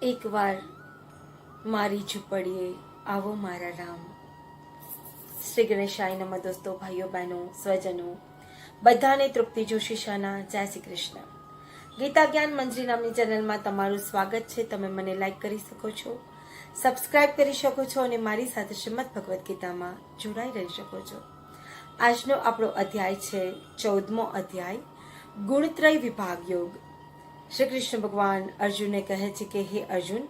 એકવાર મારી ઝૂંપડીએ આવો મારા રામ. શ્રી ગણેશાય નમઃ. દોસ્તો, ભાઈઓ બહેનો, સ્વજનો બધાને તૃપ્તિ જોશી શાના જય શ્રી કૃષ્ણ. ગીતા જ્ઞાન મંજરી નામની ચેનલમાં તમારું સ્વાગત છે. તમે મને લાઈક કરી શકો છો, સબસ્ક્રાઇબ કરી શકો છો અને મારી સાથે શ્રીમદ ભગવદ્ ગીતામાં જોડાઈ રહી શકો છો. આજનો આપણો અધ્યાય છે 14મો અધ્યાય, ગુણત્રય વિભાગ યોગ. શ્રી કૃષ્ણ ભગવાન અર્જુનને કહે છે કે હે અર્જુન,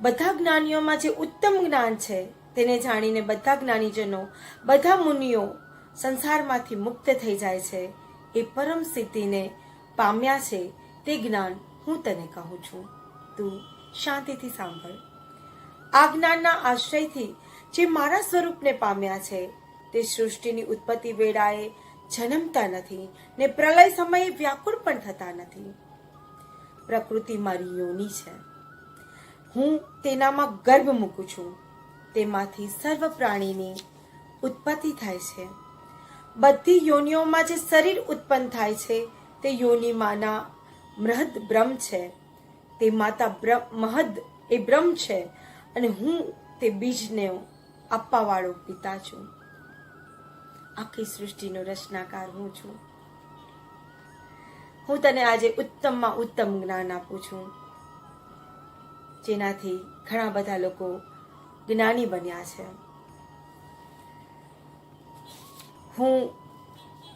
બધા જ્ઞાનીઓમાં જે ઉત્તમ જ્ઞાન છે તેને જાણીને બધા જ્ઞાનીજનો, બધા મુનિઓ સંસારમાંથી મુક્ત થઈ જાય છે. એ પરમ સિદ્ધિને પામ્યા છે તે જ્ઞાન હું તને કહું છું. તું શાંતિથી સાંભળ. આ જ્ઞાનના આશ્રયથી જે મારા સ્વરૂપને પામ્યા છે તે સૃષ્ટિની ઉત્પત્તિ વેળાએ જન્મતા નથી ને પ્રલય સમયે વ્યાકુળ પણ થતા નથી. પ્રકૃતિ મારી યોની છે, હું તેનામાં ગર્ભ મૂકું છું. તેમાંથી સર્વ પ્રાણીની ઉત્પત્તિ થાય છે. બધી યોનિઓમાં જે શરીર ઉત્પન્ન થાય છે તે યોની માના મહદ બ્રહ્મ છે. તે માતા મહદ એ બ્રહ્મ છે અને હું તે બીજને આપવા વાળો પિતા છું. આખી સૃષ્ટિનો રચનાકાર હું છું. હું તને આજે ઉત્તમમાં ઉત્તમ જ્ઞાન આપું છું, જેનાથી ઘણા બધા લોકો જ્ઞાની બન્યા છે. હું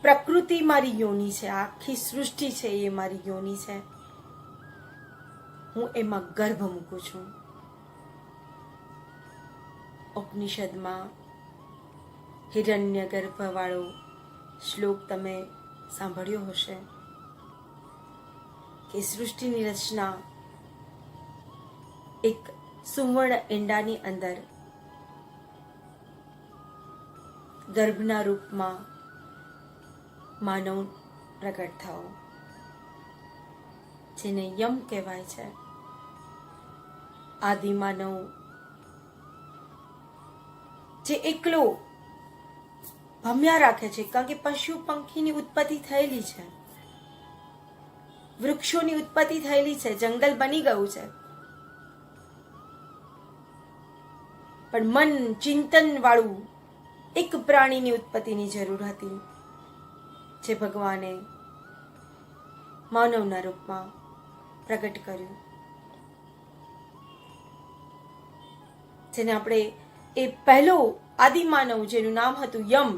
પ્રકૃતિ મારી યોની છે, આખી સૃષ્ટિ છે એ મારી યોની છે. હું એમાં ગર્ભ મૂકું છું. ઉપનિષદમાં હિરણ્ય ગર્ભ વાળો શ્લોક તમે સાંભળ્યો હશે કે સૃષ્ટિની રચના એક સુવર્ણ ઈંડાની અંદર ગર્ભના રૂપમાં માનવ પ્રગટ થયો, જેને યમ કહેવાય છે. આદિ માનવ જે એકલો ભમ્યા રાખે છે, કારણ કે પશુ પંખીની ઉત્પત્તિ થયેલી છે, વૃક્ષોની ઉત્પત્તિ થયેલી છે, જંગલ બની ગયું છે, પણ મન ચિંતન વાળું એક પ્રાણીની ઉત્પત્તિની જરૂર હતી, જે ભગવાને માનવના રૂપમાં પ્રગટ કર્યું, જેને આપણે એ પહેલો આદિમાનવ જેનું નામ હતું યમ.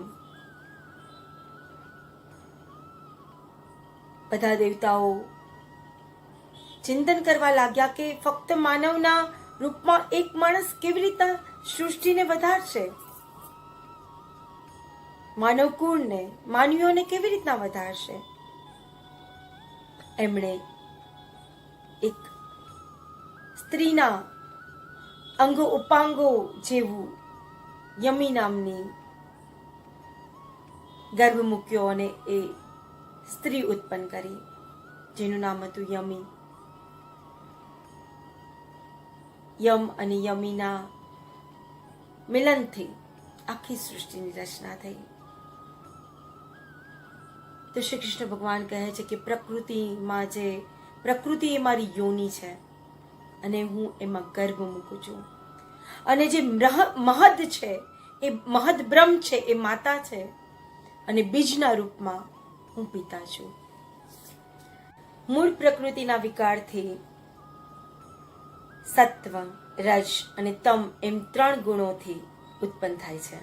બધા દેવતાઓ ચિંતન કરવા લાગ્યા કે ફક્ત માનવના રૂપમાં એક માણસ કેવી રીતના સૃષ્ટિને વધારશે, માનવ કુળને, માનવીઓને કેવી રીતના વધારશે. એમણે એક સ્ત્રીના અંગો ઉપાંગો જેવું યમી નામની ગર્ભ મૂક્યો અને એ સ્ત્રી ઉત્પન્ન કરી, જેનું નામ હતું યમી. યમ અને યમીના મિલનથી આખી સૃષ્ટિની રચના થઈ. તો શ્રી કૃષ્ણ ભગવાન કહે છે કે પ્રકૃતિમાં જે પ્રકૃતિ એ મારી યોની છે અને હું એમાં ગર્ભ મૂકું છું. અને જે મહદ છે એ મહદ બ્રહ્મ છે, એ માતા છે, અને બીજના રૂપમાં હું પિતા છું. મૂળ પ્રકૃતિના વિકારથી સત્વ, રજ અને તમ એમ 3 ગુણોથી ઉત્પન્ન થાય છે.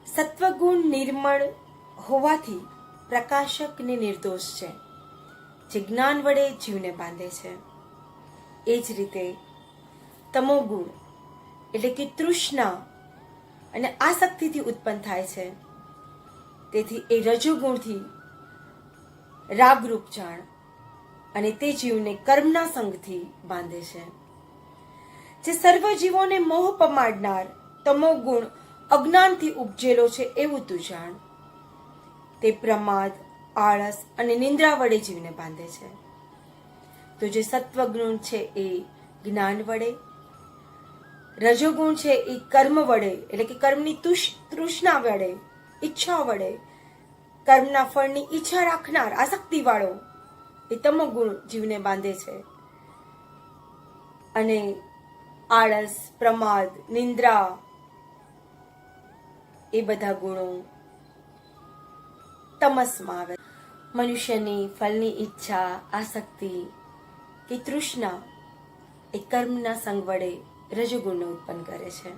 સત્વગુણ નિર્મળ હોવાથી પ્રકાશક ને નિર્દોષ છે, જે જ્ઞાન વડે જીવને બાંધે છે. એ જ રીતે તમોગુણ એટલે કે તૃષ્ણા અને આસક્તિથી ઉત્પન્ન થાય છે. તેથી એ રજોગુણથી રાગરૂપ જાણ અને તે જીવને કર્મના સંગથી બાંધે છે. જે સર્વ જીવોને મોહ પમાડનાર તમોગુણ અજ્ઞાનથી ઉપજેલો છે એવું તું જાણ. તે પ્રમાદ, આળસ અને નિંદ્રા વડે જીવને બાંધે છે. તો જે સત્વગુણ છે એ જ્ઞાન વડે, રજોગુણ છે એ કર્મ વડે એટલે કે કર્મની તૃષ્ણા વડે, ઈચ્છા વડે, કર્મના ફળની ઈચ્છા રાખનાર આસક્તિ વાળો એ તમોગુણ જીવને બાંધે છે. અને આળસ, પ્રમાદ, નિંદ્રા એ બધા ગુણો તમસમાં આવે. મનુષ્યની ફળની ઈચ્છા, આસક્તિ કે તૃષ્ણા એ કર્મના સંગ વડે રજોગુણને ઉત્પન્ન કરે છે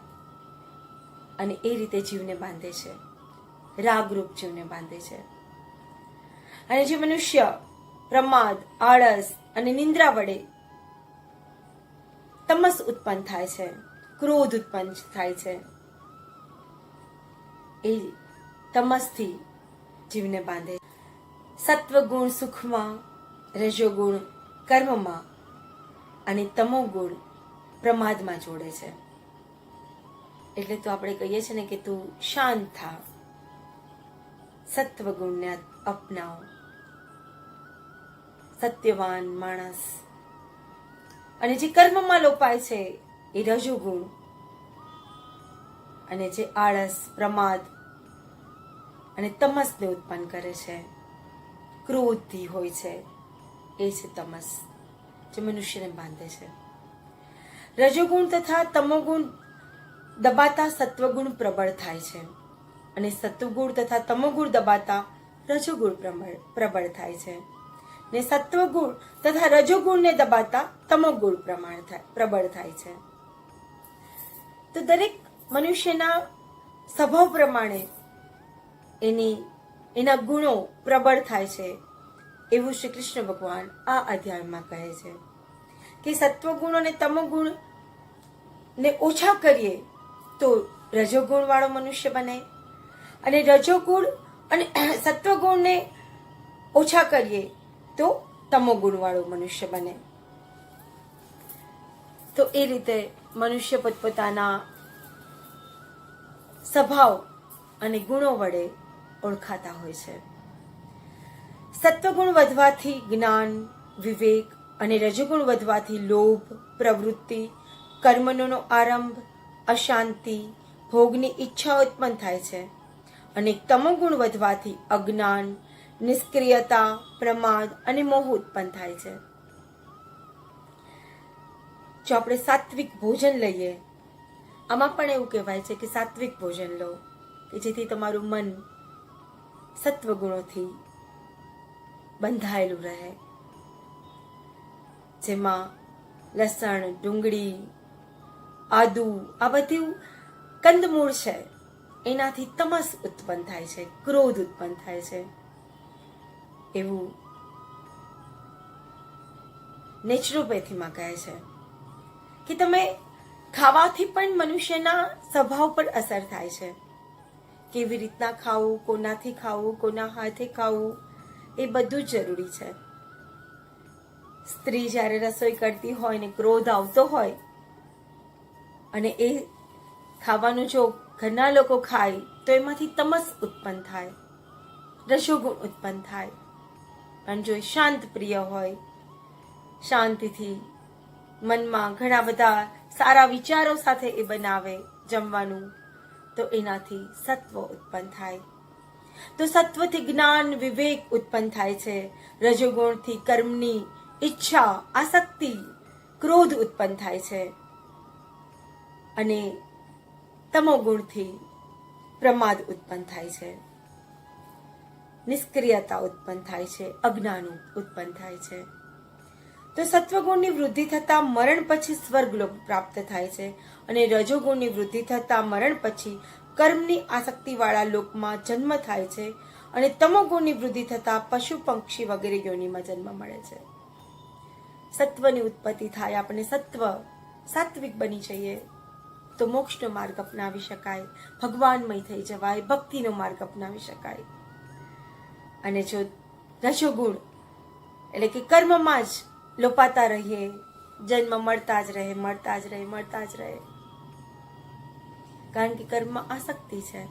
અને એ રીતે જીવને બાંધે છે, રાગરૂપ જીવને બાંધે છે. અને જે મનુષ્ય પ્રમાદ, આળસ અને નિંદ્રા વડે તમસ ઉત્પન્ન થાય છે, ક્રોધ ઉત્પન્ન થાય છે, એ તમસથી જીવને બાંધે. સત્વગુણ સુખમાં, રજોગુણ કર્મમાં અને તમોગુણ પ્રમાદમાં જોડે છે. એટલે તો આપણે કહીએ છીએ ને કે તું શાંત થા, સત્વગુણને અપનાવ. સત્યવાન માણસ. અને જે કર્મમાં લોપાય છે એ રજોગુણ, અને જે આળસ, પ્રમાદ અને તમસને ઉત્પન્ન કરે છે, ક્રોધથી હોય છે, એ છે તમસ, જે મનુષ્યને બાંધે છે. રજોગુણ તથા તમોગુણ દબાતા સત્વગુણ પ્રબળ થાય છે અને સત્વગુણ તથા તમોગુણ દબાતા રજોગુણ પ્રબળ થાય છે, ને સત્વગુણ તથા રજોગુણને દબાતા તમોગુણ પ્રબળ થાય છે. તો દરેક મનુષ્યના સ્વભાવ પ્રમાણે એના ગુણો પ્રબળ થાય છે, એવું શ્રી કૃષ્ણ ભગવાન આ અધ્યાયમાં કહે છે કે સત્વગુણ અને તમોગુણ ને ઓછા કરીએ તો રજોગુણ વાળો મનુષ્ય બને, અને રજોગુણ અને સત્વગુણને ઓછા કરીએ તો તમોગુણ વાળો મનુષ્ય બને. તો એ રીતે મનુષ્ય પોતપોતાના સ્વભાવ અને ગુણો વડે ઓળખાતા હોય છે. સત્વગુણ વધવાથી જ્ઞાન, વિવેક અને રજોગુણ વધવાથી લોભ, પ્રવૃત્તિ, કર્મનો આરંભ, અશાંતિ, ભોગની ઈચ્છા ઉત્પન્ન થાય છે. અને તમોગુણ વધવાથી અજ્ઞાન, નિષ્ક્રિયતા, પ્રમાદ અને મોહ ઉત્પન્ન થાય છે. જો આપણે સાત્વિક ભોજન લઈએ, આમાં પણ એવું કહેવાય છે કે સાત્વિક ભોજન લો કે જેથી તમારું મન સત્વગુણોથી બંધાયેલું રહે, જેમાં લસણ, ડુંગળી, આદુ આ બધું કંદમૂળ છે, એનાથી તમસ ઉત્પન્ન થાય છે, ક્રોધ ઉત્પન્ન થાય છે. એવું નેચરોપેથીમાં કહે છે કે તમે ખાવાથી પણ મનુષ્યના સ્વભાવ પર અસર થાય છે. કેવી રીતના ખાવું, કોનાથી ખાવું, કોના હાથે ખાવું, એ બધું જ જરૂરી છે. સ્ત્રી જ્યારે રસોઈ કરતી હોય ને ક્રોધ આવતો હોય અને એ ખાવાનું જો ઘરના લોકો ખાય તો એમાંથી તમસ ઉત્પન્ન થાય, રજોગુણ ઉત્પન્ન થાય. પણ જો શાંત પ્રિય હોય, શાંતિથી મનમાં ઘણા બધા સારા વિચારો સાથે એ બનાવે જમવાનું, તો એનાથી સત્વ ઉત્પન્ન થાય. તો સત્વથી જ્ઞાન, વિવેક ઉત્પન્ન થાય છે. રજોગુણથી કર્મની ઈચ્છા, આસક્તિ, ક્રોધ ઉત્પન્ન થાય છે. અને તમોગુણથી પ્રમાદ ઉત્પન્ન થાય છે, નિષ્ક્રિયતા ઉત્પન્ન થાય છે, અજ્ઞાન ઉત્પન્ન થાય છે. તો સત્વગુણની વૃદ્ધિ થતા મરણ પછી સ્વર્ગલોક પ્રાપ્ત થાય છે, અને રજોગુણની વૃદ્ધિ થતા મરણ પછી કર્મની આસક્તિવાળા લોકમાં જન્મ થાય છે, અને તમોગુણની વૃદ્ધિ થતા પશુ, પક્ષી વગેરે યોનિમાં જન્મ મળે છે. સત્વની ઉત્પત્તિ થાય, આપણે સાત્વિક બની જઈએ તો મોક્ષનો માર્ગ અપનાવી શકાય, ભગવાનમય થઈ જવાય, ભક્તિનો માર્ગ અપનાવી શકાય. અને જો રજોગુણ એટલે કે કર્મમાં જ લોપાતા રહીએ, જન્મ મળતા જ રહે, કારણ કે કર્મમાં આસક્તિ છે,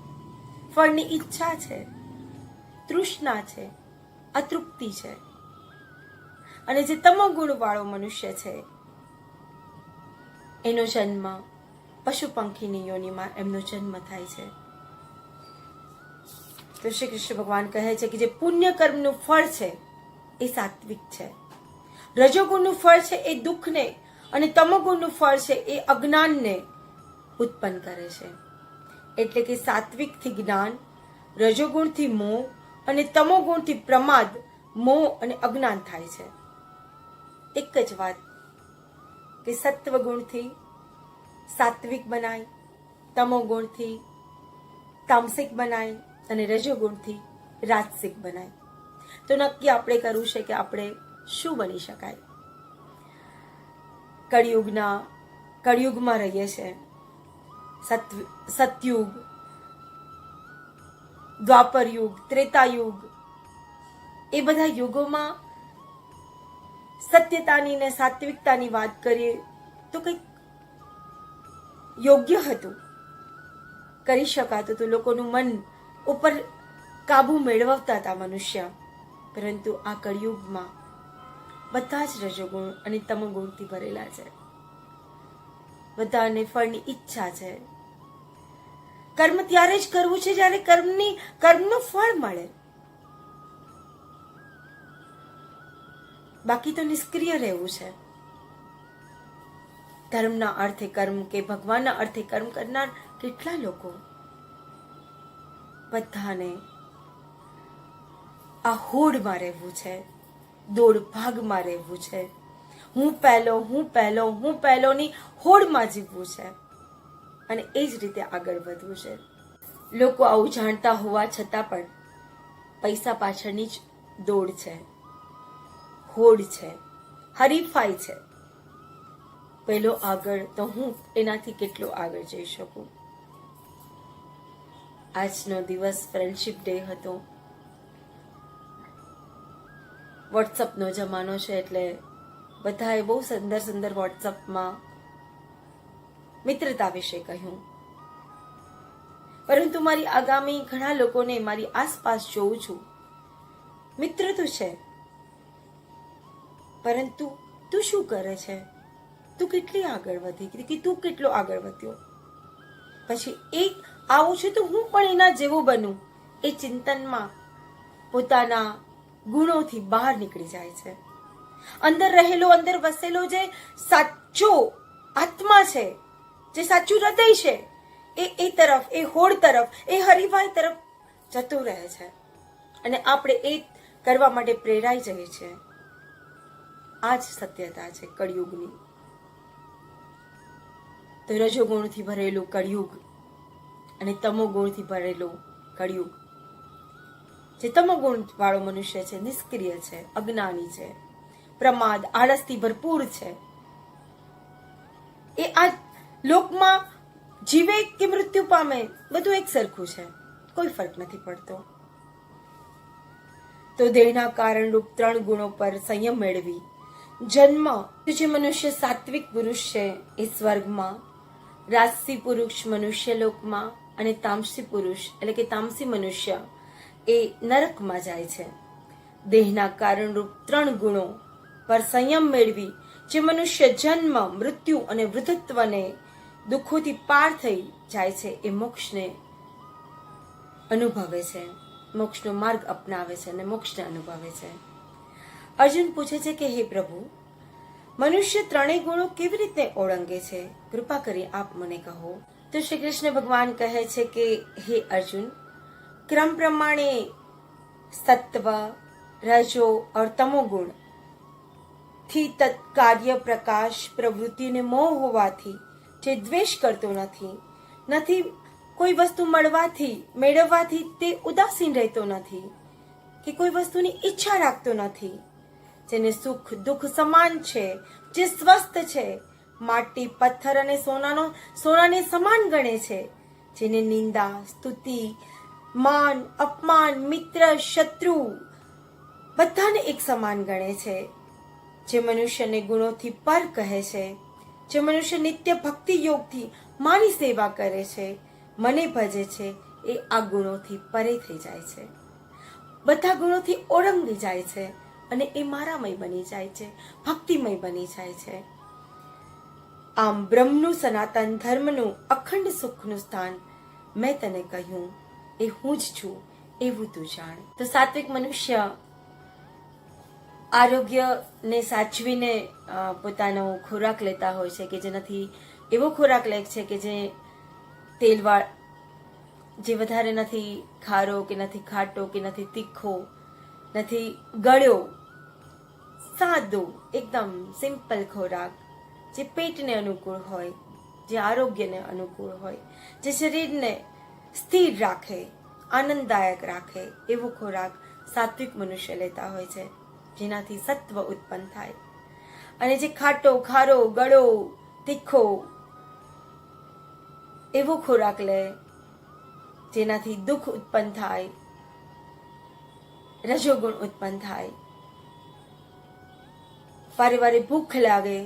ફળની ઈચ્છા છે, તૃષ્ણા છે, અતૃપ્તિ છે. અને જે તમોગુણ વાળો મનુષ્ય છે એનો જન્મ પશુ પંખીની યોનિમાં એમનો જન્મ થાય છે. તો શ્રી કૃષ્ણ ભગવાન કહે છે કે જે પુણ્ય કર્મનું ફળ છે એ સાત્વિક છે, રજોગુણનું ફળ છે એ દુઃખને અને તમોગુણનું ફળ છે એ અજ્ઞાનને ઉત્પન્ન કરે છે. એટલે કે સાત્વિકથી જ્ઞાન, રજોગુણથી મોહ અને તમોગુણથી પ્રમાદ, મોહ અને અજ્ઞાન થાય છે. એક જ વાત કે સત્વગુણથી સાત્વિક બનાય, તમોગુણથી તામસિક બનાય અને રજોગુણથી રાજસિક બનાય. તો નક્કી આપણે કરવું છે કે આપણે શું બની શકાય. કળિયુગમાં રહીએ છીએ. સતયુગ, દ્વાપર યુગ, ત્રેતા યુગ, એ બધા યુગોમાં સત્યતાની ને સાત્વિકતાની વાત કરીએ તો કંઈક યોગ્ય હતું, કરી શકાતું હતું. લોકોનું મન ઉપર કાબુ મેળવતા હતા મનુષ્ય. પરંતુ આ કળિયુગમાં બધા જ રજોગુણ અને તમોગુણથી ભરેલા છે. બધાને ફળની ઈચ્છા છે. કર્મ ત્યારે જ કરવું છે જ્યારે કર્મનું ફળ મળે. બાકી તો નિષ્ક્રિય રહેવું છે. ધર્મના અર્થે કર્મ કે ભગવાનના અર્થે કર્મ કરનાર કેટલા લોકો. બધાને આ હોડમાં રહેવું છે, દોડ ભાગમાં રહેવું છે. હું પહેલોની હોડમાં જીવવું છે અને એ જ રીતે આગળ વધવું છે. લોકો આવું જાણતા હોવા છતાં પણ પૈસા પાછળની જ દોડ છે, હોડ છે, હરીફાઈ છે. પેલો આગળ તો હું એનાથી કેટલો આગળ જઈ શકું. આજનો દિવસ ફ્રેન્ડશિપ ડે હતો. વોટ્સઅપનો જમાનો છે એટલે બધાએ બહુ સુંદર વોટ્સઅપમાં મિત્રતા વિશે કહ્યું. પરંતુ મારી આગામી ઘણા લોકોને મારી આસપાસ જોઉં છું. મિત્ર તો છે, પરંતુ તું શું કરે છે, તું કેટલી આગળ વધી કે તું કેટલો આગળ વધ્યો. પછી એક આવું છે તો હું પણ એના જેવું બનું, એ ચિંતનમાં પોતાના ગુણોથી બહાર નીકળી જાય છે. અંદર વસેલો જે સાચો આત્મા છે, જે સાચું હૃદય છે, એ તરફ, એ હોડ તરફ, એ હરીફાઈ તરફ જતું રહે છે અને આપણે એ કરવા માટે પ્રેરાઈ જઈએ છીએ. આ જ સત્યતા છે કળિયુગની. તો રજોગુણથી ભરેલું કળિયુગ અને તમોગુણથી ભરેલું કળિયુગ. જે તમોગુણ વાળો મનુષ્ય છે નિષ્ક્રિય છે, અજ્ઞાની છે, પ્રમાદ, આળસથી ભરપૂર છે. એ આ લોકમાં જીવે કે મૃત્યુ પામે બધું એક સરખું છે, કોઈ ફરક નથી પડતો. તો દેહના કારણરૂપ 3 ગુણો પર સંયમ મેળવી જન્મ, જે મનુષ્ય સાત્વિક પુરુષ છે એ સ્વર્ગમાં, રાજસી પુરુષ મનુષ્ય લોકમાં અને તામસી પુરુષ એટલે કે તામસી મનુષ્ય એ નરકમાં જાય છે. દેહના કારણરૂપ 3 ગુણો પર સંયમ મેળવી જે મનુષ્ય જન્મ, મૃત્યુ અને વૃદ્ધત્વને દુઃખોથી પાર થઈ જાય છે એ મોક્ષને અનુભવે છે, મોક્ષનો માર્ગ અપનાવે છે અને મોક્ષને અનુભવે છે. અર્જુન પૂછે છે કે હે પ્રભુ, મનુષ્ય 3 ગુણો કેવી રીતે ઓળંગે છે? કૃપા કરી આપ મને કહો. તો શ્રી કૃષ્ણ ભગવાન કહે છે કે હે અર્જુન, क्रम प्रमाणे सत्व, रजो और तमोगुण થી તત્કાર્ય પ્રકાશ પ્રવૃત્તિને મોહ હોવાથી જે દ્વેષ કરતો નથી કોઈ વસ્તુ મેળવવાથી તે ઉદાસીન રહેતો નથી કે કોઈ વસ્તુની ઈચ્છા રાખતો નથી, જેને સુખ દુઃખ સમાન છે, જે સ્વસ્થ છે, માટી પથ્થર અને સોનાને સમાન ગણે છે, જેને નિંદા સ્તુતિ માન અપમાન મિત્ર શત્રુ બધાને એક સમાન ગણે છે, જે મનુષ્યને ગુણોથી પર કહે છે, જે મનુષ્ય નિત્ય ભક્તિ યોગથી મારી સેવા કરે છે, મને ભજે છે, એ આ ગુણોથી પરે થઈ જાય છે, બધા ગુણોથી ઓળંગી જાય છે અને એ મારામય બની જાય છે, ભક્તિમય બની જાય છે. આમ બ્રહ્મનું સનાતન ધર્મનું અખંડ સુખનું સ્થાન મેં તને કહ્યું એ હું જ છું એવું તું જાણ. તો સાત્વિક મનુષ્ય આરોગ્યને સાચવીને પોતાનો ખોરાક લેતા હોય છે, કે જેનાથી એવો ખોરાક લે છે કે જે તેલવાળ, જે વધારે નથી ખારો કે નથી ખાટો કે નથી તીખો, નથી ગળ્યો, સાદો એકદમ સિમ્પલ ખોરાક, જે પેટને અનુકૂળ હોય, જે આરોગ્યને અનુકૂળ હોય, જે શરીરને સ્થિર રાખે, આનંદદાયક રાખે, એવો ખોરાક સાત્વિક મનુષ્ય લેતા હોય છે, જેનાથી સત્વ ઉત્પન્ન થાય. અને જે ખાટો, ખારો, ગળો, તીખો એવો ખોરાક લે, જેનાથી દુઃખ ઉત્પન્ન થાય, રજોગુણ ઉત્પન્ન થાય, વારે વારે ભૂખ લાગે,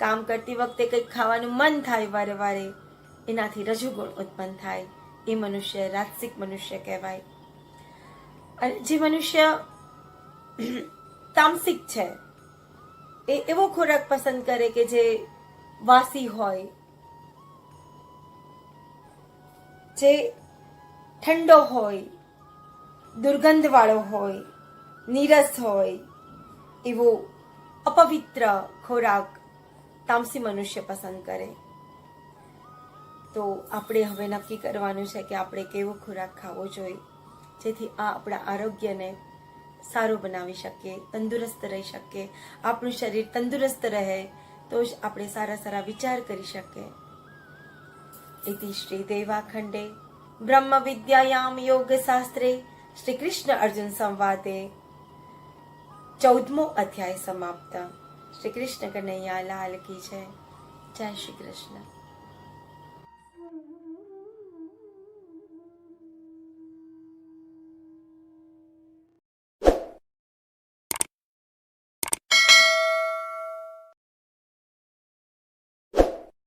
કામ કરતી વખતે કંઈક ખાવાનું મન થાય વારે વારે, એનાથી રજોગુણ ઉત્પન્ન થાય, એ મનુષ્ય રાજસિક મનુષ્ય કહેવાય. અને જે મનુષ્ય તામસિક છે, એ એવો ખોરાક પસંદ કરે કે જે વાસી હોય, જે ઠંડો હોય, દુર્ગંધવાળો હોય, નીરસ હોય, એવો અપવિત્ર ખોરાક તામસી મનુષ્ય પસંદ કરે. તો આપણે હવે નક્કી કરવાનું છે કે આપણે કેવો ખોરાક ખાવો જોઈએ, જેથી આપણા આરોગ્યને સારું બનાવી શકીએ, તંદુરસ્ત રહી શકીએ. આપણું શરીર તંદુરસ્ત રહે તો જ આપણે સારા સારા વિચાર કરી શકીએ. ઇતિ શ્રી દેવાખંડે બ્રહ્મ વિદ્યાયામ યોગ શાસ્ત્રે શ્રી કૃષ્ણ અર્જુન સંવાદે 14મો અધ્યાય સમાપ્ત. શ્રી કૃષ્ણ કનૈયા લાલ કી જય. જય શ્રી કૃષ્ણ.